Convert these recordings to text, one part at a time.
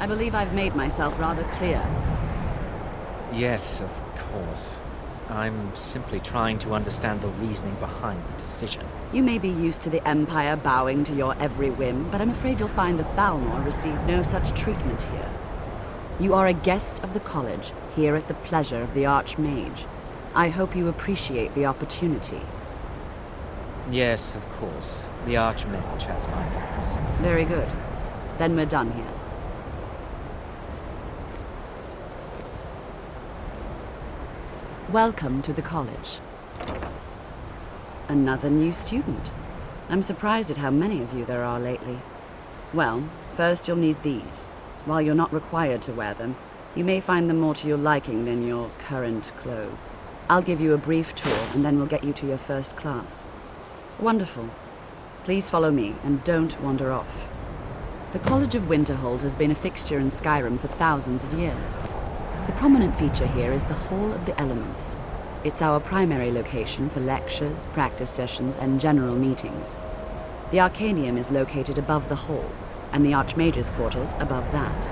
I believe I've made myself rather clear. Yes, of course. I'm simply trying to understand the reasoning behind the decision. You may be used to the Empire bowing to your every whim, but I'm afraid you'll find the Thalmor receive no such treatment here. You are a guest of the college, here at the pleasure of the Archmage. I hope you appreciate the opportunity. Yes, of course. The Archmage has my thanks. Very good. Then we're done here. Welcome to the college. Another new student. I'm surprised at how many of you there are lately. Well, first you'll need these. While you're not required to wear them, you may find them more to your liking than your current clothes. I'll give you a brief tour, and then we'll get you to your first class. Wonderful. Please follow me, and don't wander off. The College of Winterhold has been a fixture in Skyrim for thousands of years. The prominent feature here is the Hall of the Elements. It's our primary location for lectures, practice sessions, and general meetings. The Arcanium is located above the hall, and the Archmage's quarters above that.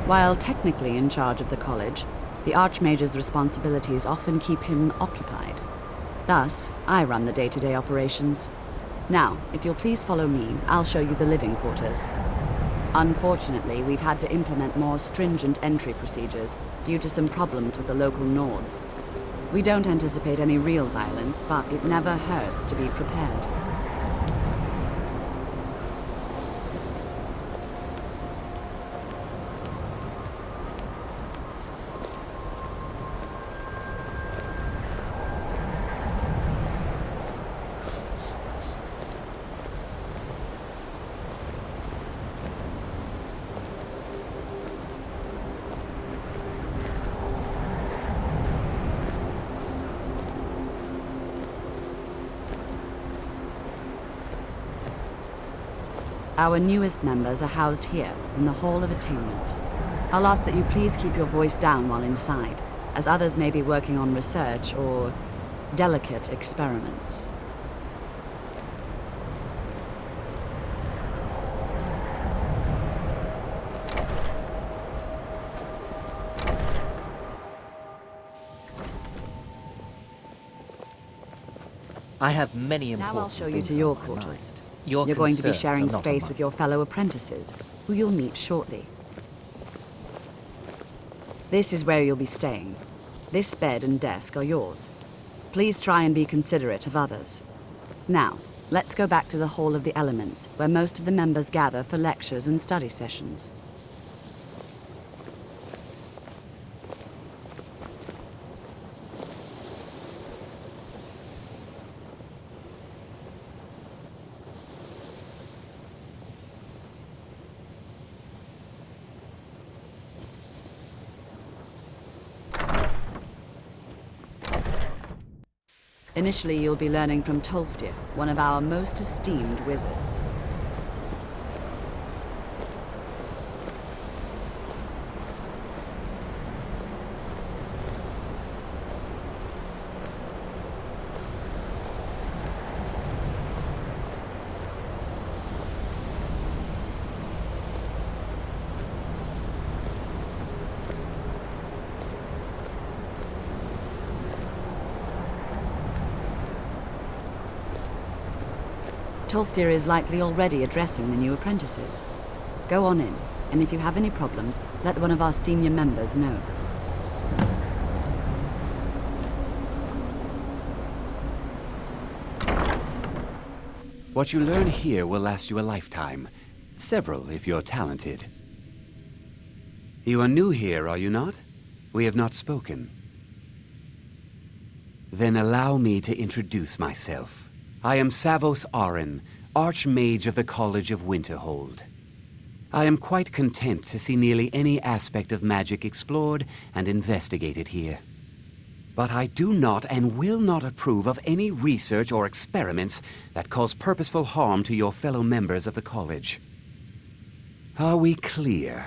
While technically in charge of the college, the Archmage's responsibilities often keep him occupied. Thus, I run the day-to-day operations. Now, if you'll please follow me, I'll show you the living quarters. Unfortunately, we've had to implement more stringent entry procedures due to some problems with the local Nords. We don't anticipate any real violence, but it never hurts to be prepared. Our newest members are housed here, in the Hall of Attainment. I'll ask that you please keep your voice down while inside, as others may be working on research or delicate experiments. I have many important Now I'll show you things to your on my quarters. mind. You're going to be concerns sharing are not on space mine. with your fellow apprentices, who you'll meet shortly. This is where you'll be staying. This bed and desk are yours. Please try and be considerate of others. Now, let's go back to the Hall of the Elements, where most of the members gather for lectures and study sessions. Initially, you'll be learning from Tolfdir, one of our most esteemed wizards. Tolfdir is likely already addressing the new apprentices. Go on in, and if you have any problems, let one of our senior members know. What you learn here will last you a lifetime. Several, if you're talented. You are new here, are you not? We have not spoken. Then allow me to introduce myself. I am Savos Arin, Archmage of the College of Winterhold. I am quite content to see nearly any aspect of magic explored and investigated here. But I do not and will not approve of any research or experiments that cause purposeful harm to your fellow members of the college. Are we clear?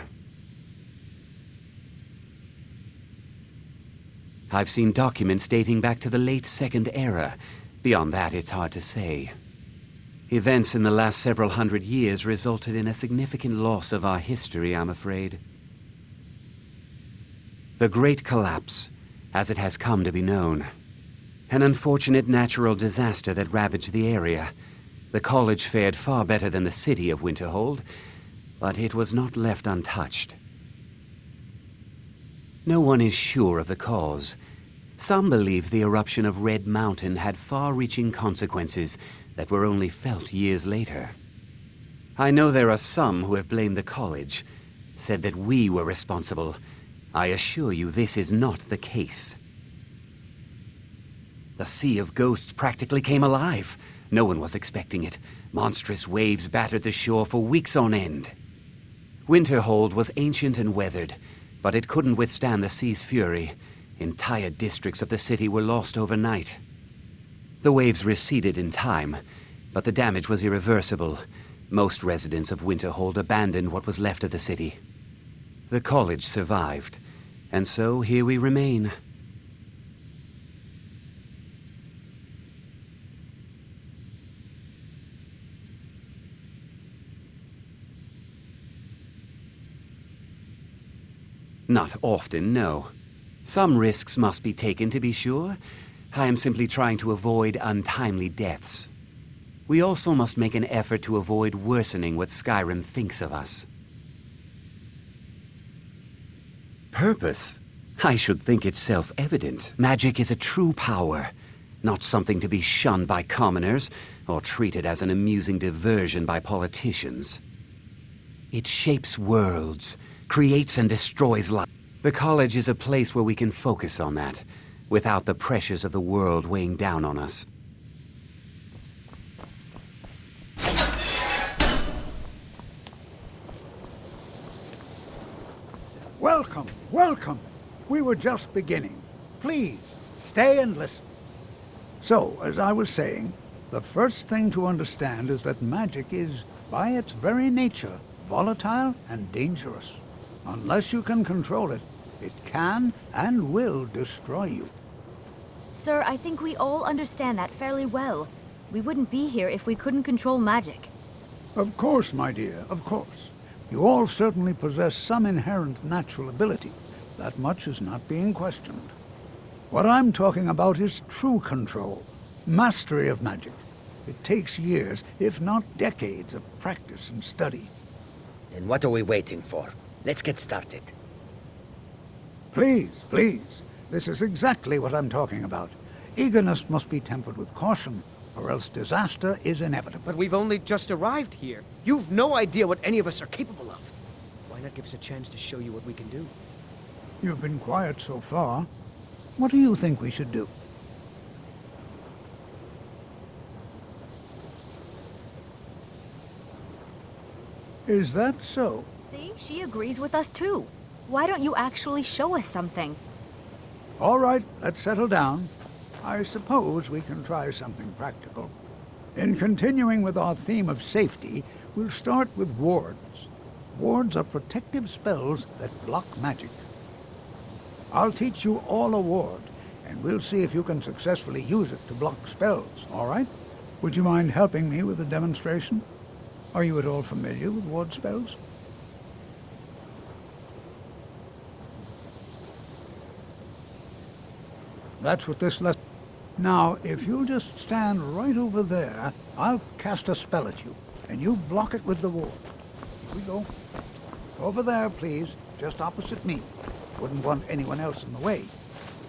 I've seen documents dating back to the late Second Era. Beyond that, it's hard to say. Events in the last several hundred years resulted in a significant loss of our history, I'm afraid. The Great Collapse, as it has come to be known. An unfortunate natural disaster that ravaged the area. The college fared far better than the city of Winterhold, but it was not left untouched. No one is sure of the cause. Some believe the eruption of Red Mountain had far-reaching consequences that were only felt years later. I know there are some who have blamed the college, said that we were responsible. I assure you this is not the case. The Sea of Ghosts practically came alive. No one was expecting it. Monstrous waves battered the shore for weeks on end. Winterhold was ancient and weathered, but it couldn't withstand the sea's fury. Entire districts of the city were lost overnight. The waves receded in time, but the damage was irreversible. Most residents of Winterhold abandoned what was left of the city. The college survived, and so here we remain. Not often, no. Some risks must be taken, to be sure. I am simply trying to avoid untimely deaths. We also must make an effort to avoid worsening what Skyrim thinks of us. Purpose? I should think it's self-evident. Magic is a true power, not something to be shunned by commoners or treated as an amusing diversion by politicians. It shapes worlds, creates and destroys life. The college is a place where we can focus on that, without the pressures of the world weighing down on us. Welcome, welcome. We were just beginning. Please, stay and listen. So, as I was saying, the first thing to understand is that magic is, by its very nature, volatile and dangerous. Unless you can control it, it can and will destroy you. Sir, I think we all understand that fairly well. We wouldn't be here if we couldn't control magic. Of course, my dear, of course. You all certainly possess some inherent natural ability. That much is not being questioned. What I'm talking about is true control, mastery of magic. It takes years, if not decades, of practice and study. Then what are we waiting for? Let's get started. Please, please. This is exactly what I'm talking about. Eagerness must be tempered with caution, or else disaster is inevitable. But we've only just arrived here. You've no idea what any of us are capable of. Why not give us a chance to show you what we can do? You've been quiet so far. What do you think we should do? Is that so? See, she agrees with us too. Why don't you actually show us something? All right, let's settle down. I suppose we can try something practical. In continuing with our theme of safety, we'll start with wards. Wards are protective spells that block magic. I'll teach you all a ward, and we'll see if you can successfully use it to block spells, all right? Would you mind helping me with the demonstration? Are you at all familiar with ward spells? That's what this lesson... Now, if you'll just stand right over there, I'll cast a spell at you, and you block it with the ward. Here we go. Over there, please, just opposite me. Wouldn't want anyone else in the way.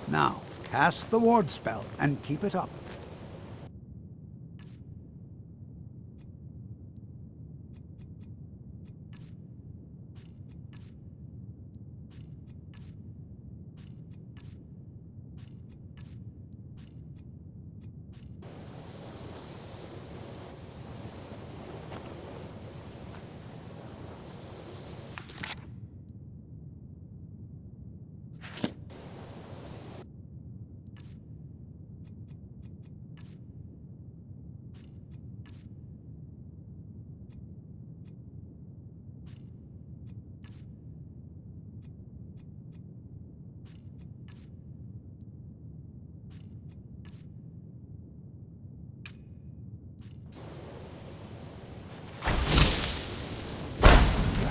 Now, cast the ward spell, and keep it up.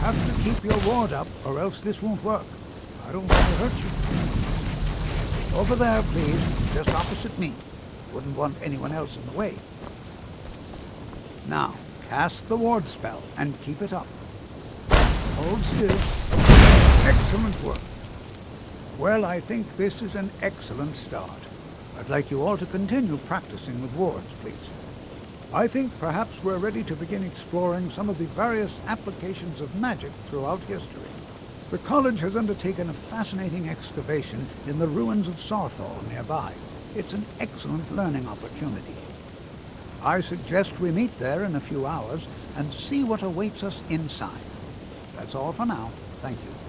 have to keep your ward up, or else this won't work. I don't want to hurt you. Over there, please, just opposite me. Wouldn't want anyone else in the way. Now, cast the ward spell and keep it up. Hold still. Excellent work. Well, I think this is an excellent start. I'd like you all to continue practicing with wards, please. I think perhaps we're ready to begin exploring some of the various applications of magic throughout history. The college has undertaken a fascinating excavation in the ruins of Sarthal nearby. It's an excellent learning opportunity. I suggest we meet there in a few hours and see what awaits us inside. That's all for now. Thank you.